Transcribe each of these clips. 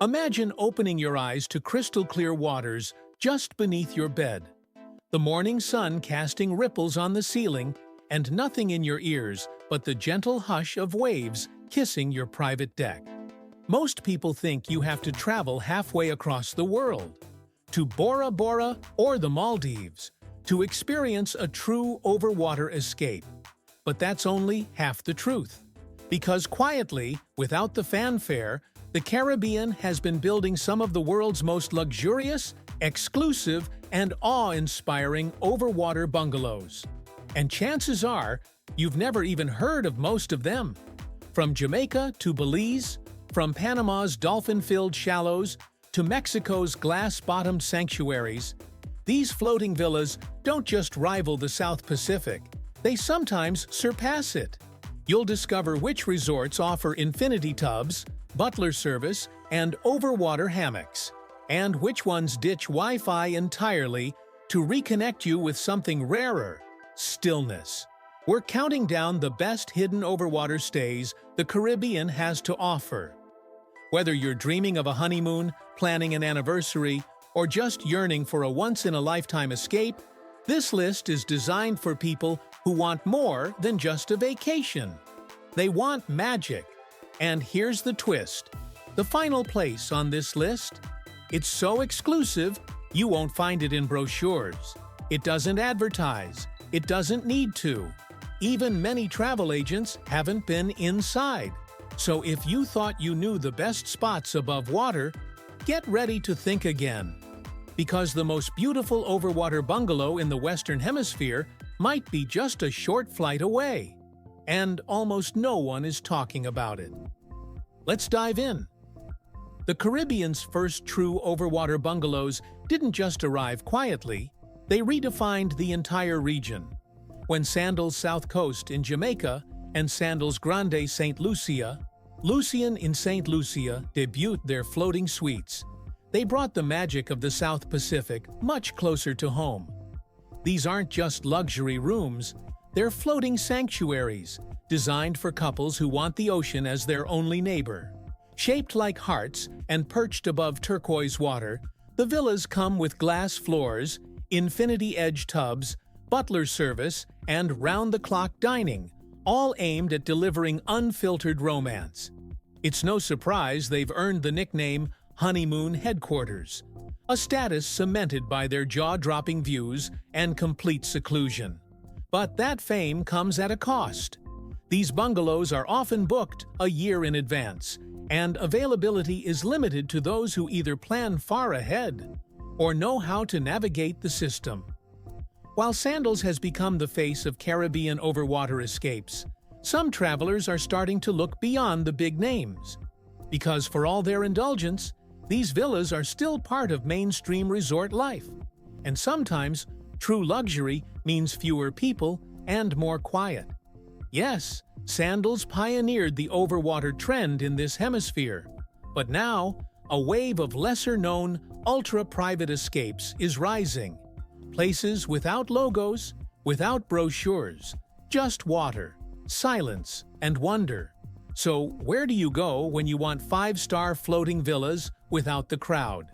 Imagine opening your eyes to crystal clear waters just beneath your bed. The morning sun casting ripples on the ceiling, and nothing in your ears but the gentle hush of waves kissing your private deck. Most people think you have to travel halfway across the world, to Bora Bora or the Maldives, to experience a true overwater escape. But that's only half the truth. Because quietly, without the fanfare, the Caribbean has been building some of the world's most luxurious, exclusive, and awe-inspiring overwater bungalows. And chances are, you've never even heard of most of them. From Jamaica to Belize, from Panama's dolphin-filled shallows to Mexico's glass-bottomed sanctuaries, these floating villas don't just rival the South Pacific, they sometimes surpass it. You'll discover which resorts offer infinity tubs, butler service, and overwater hammocks, and which ones ditch Wi-Fi entirely to reconnect you with something rarer: stillness. We're counting down the best hidden overwater stays the Caribbean has to offer. Whether you're dreaming of a honeymoon, planning an anniversary, or just yearning for a once-in-a-lifetime escape, this list is designed for people who want more than just a vacation. They want magic. And here's the twist. The final place on this list? It's so exclusive, you won't find it in brochures. It doesn't advertise. It doesn't need to. Even many travel agents haven't been inside. So if you thought you knew the best spots above water, get ready to think again. Because the most beautiful overwater bungalow in the Western Hemisphere might be just a short flight away. And almost no one is talking about it. Let's dive in. The Caribbean's first true overwater bungalows didn't just arrive quietly, they redefined the entire region. When Sandals South Coast in Jamaica and Sandals Grande St. Lucia, Lucian in St. Lucia debuted their floating suites, they brought the magic of the South Pacific much closer to home. These aren't just luxury rooms, they're floating sanctuaries, designed for couples who want the ocean as their only neighbor. Shaped like hearts and perched above turquoise water, the villas come with glass floors, infinity-edge tubs, butler service, and round-the-clock dining, all aimed at delivering unfiltered romance. It's no surprise they've earned the nickname Honeymoon Headquarters, a status cemented by their jaw-dropping views and complete seclusion. But that fame comes at a cost. These bungalows are often booked a year in advance, and availability is limited to those who either plan far ahead or know how to navigate the system. While Sandals has become the face of Caribbean overwater escapes, some travelers are starting to look beyond the big names. Because for all their indulgence, these villas are still part of mainstream resort life. And sometimes, true luxury means fewer people and more quiet. Yes, Sandals pioneered the overwater trend in this hemisphere. But now, a wave of lesser-known, ultra-private escapes is rising. Places without logos, without brochures, just water, silence, and wonder. So where do you go when you want 5-star floating villas without the crowd?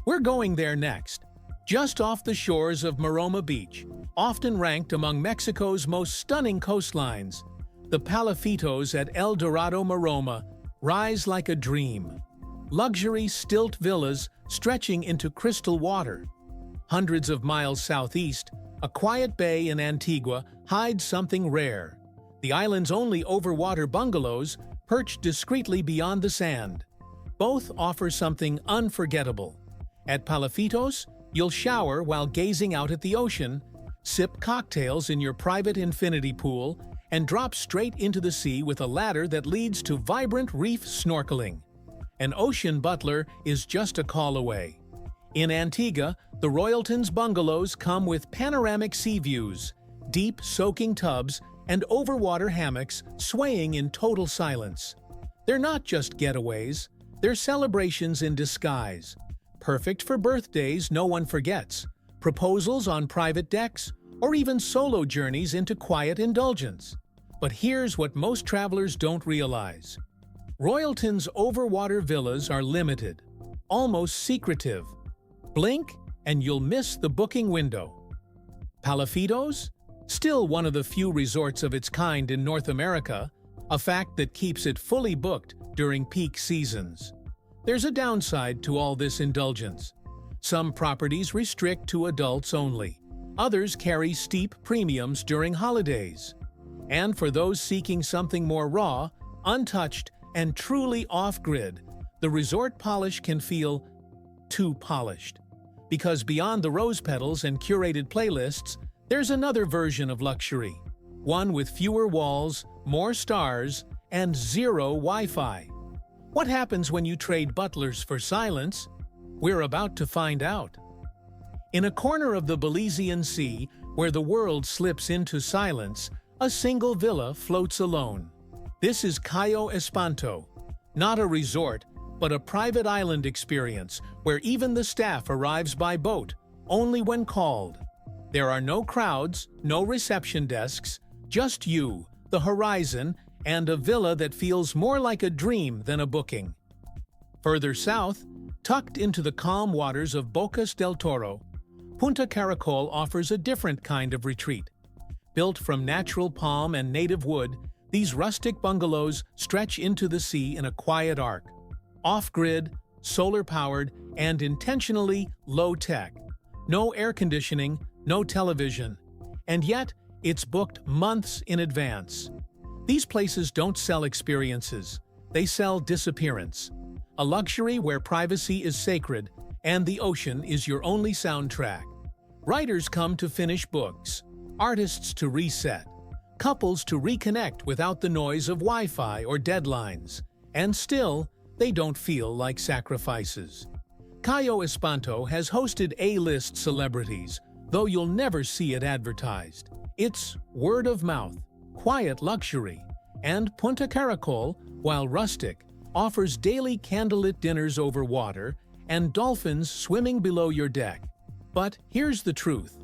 We're going there next. Just off the shores of Maroma Beach, often ranked among Mexico's most stunning coastlines, the Palafitos at El Dorado Maroma rise like a dream. Luxury stilt villas stretching into crystal water. Hundreds of miles southeast, a quiet bay in Antigua hides something rare. The island's only overwater bungalows perched discreetly beyond the sand. Both offer something unforgettable. At Palafitos, you'll shower while gazing out at the ocean, sip cocktails in your private infinity pool, and drop straight into the sea with a ladder that leads to vibrant reef snorkeling. An ocean butler is just a call away. In Antigua, the Royalton's bungalows come with panoramic sea views, deep soaking tubs, and overwater hammocks swaying in total silence. They're not just getaways, they're celebrations in disguise. Perfect for birthdays no one forgets, proposals on private decks, or even solo journeys into quiet indulgence. But here's what most travelers don't realize. Royalton's overwater villas are limited, almost secretive. Blink and you'll miss the booking window. Palafitos? Still one of the few resorts of its kind in North America, a fact that keeps it fully booked during peak seasons. There's a downside to all this indulgence. Some properties restrict to adults only. Others carry steep premiums during holidays. And for those seeking something more raw, untouched, and truly off-grid, the resort polish can feel too polished. Because beyond the rose petals and curated playlists, there's another version of luxury. One with fewer walls, more stars, and zero Wi-Fi. What happens when you trade butlers for silence? We're about to find out. In a corner of the Belizean Sea, where the world slips into silence, a single villa floats alone. This is Cayo Espanto, not a resort, but a private island experience where even the staff arrives by boat, only when called. There are no crowds, no reception desks, just you, the horizon, and a villa that feels more like a dream than a booking. Further south, tucked into the calm waters of Bocas del Toro, Punta Caracol offers a different kind of retreat. Built from natural palm and native wood, these rustic bungalows stretch into the sea in a quiet arc. Off-grid, solar-powered, and intentionally low-tech. No air conditioning, no television. And yet, it's booked months in advance. These places don't sell experiences. They sell disappearance. A luxury where privacy is sacred and the ocean is your only soundtrack. Writers come to finish books, artists to reset, couples to reconnect without the noise of Wi-Fi or deadlines, and still, they don't feel like sacrifices. Cayo Espanto has hosted A-list celebrities, though you'll never see it advertised. It's word of mouth, quiet luxury, and Punta Caracol, while rustic, offers daily candlelit dinners over water and dolphins swimming below your deck. But here's the truth.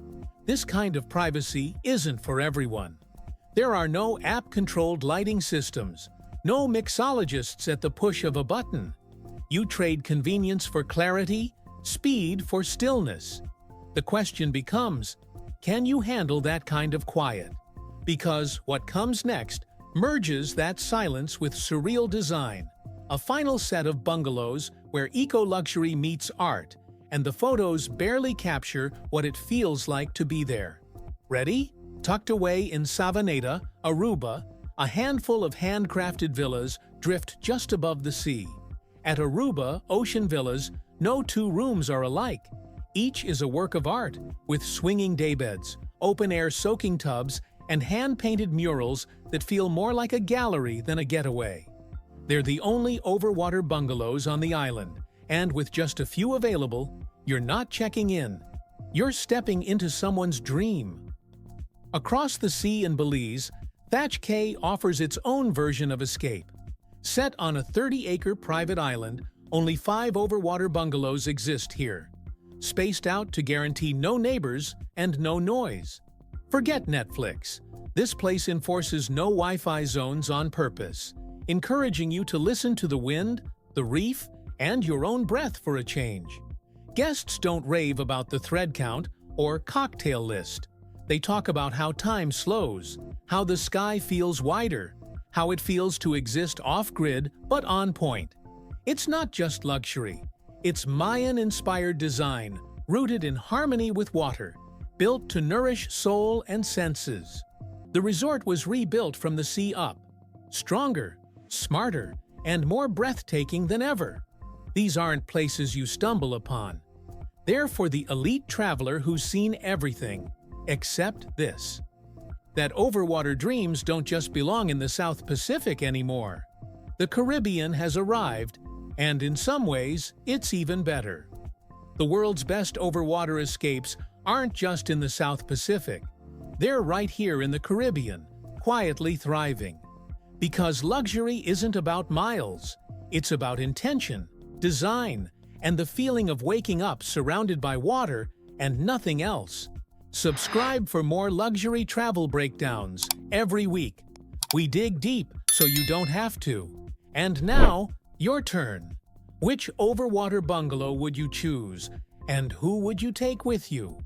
This kind of privacy isn't for everyone. There are no app-controlled lighting systems, no mixologists at the push of a button. You trade convenience for clarity, speed for stillness. The question becomes, can you handle that kind of quiet? Because what comes next merges that silence with surreal design, a final set of bungalows where eco-luxury meets art, and the photos barely capture what it feels like to be there. Ready? Tucked away in Savaneta, Aruba, a handful of handcrafted villas drift just above the sea. At Aruba Ocean Villas, no two rooms are alike. Each is a work of art, with swinging daybeds, open-air soaking tubs, and hand-painted murals that feel more like a gallery than a getaway. They're the only overwater bungalows on the island, and with just a few available, you're not checking in. You're stepping into someone's dream. Across the sea in Belize, Thatch Cay offers its own version of escape. Set on a 30-acre private island, only 5 overwater bungalows exist here, spaced out to guarantee no neighbors and no noise. Forget Netflix. This place enforces no Wi-Fi zones on purpose, encouraging you to listen to the wind, the reef, and your own breath for a change. Guests don't rave about the thread count or cocktail list. They talk about how time slows, how the sky feels wider, how it feels to exist off-grid but on point. It's not just luxury. It's Mayan-inspired design, rooted in harmony with water, built to nourish soul and senses. The resort was rebuilt from the sea up, stronger, smarter, and more breathtaking than ever. These aren't places you stumble upon. They're for the elite traveler who's seen everything, except this. That overwater dreams don't just belong in the South Pacific anymore. The Caribbean has arrived, and in some ways, it's even better. The world's best overwater escapes aren't just in the South Pacific. They're right here in the Caribbean, quietly thriving. Because luxury isn't about miles, it's about intention, design, and the feeling of waking up surrounded by water and nothing else. Subscribe for more luxury travel breakdowns every week. We dig deep so you don't have to. And now, your turn. Which overwater bungalow would you choose, and who would you take with you?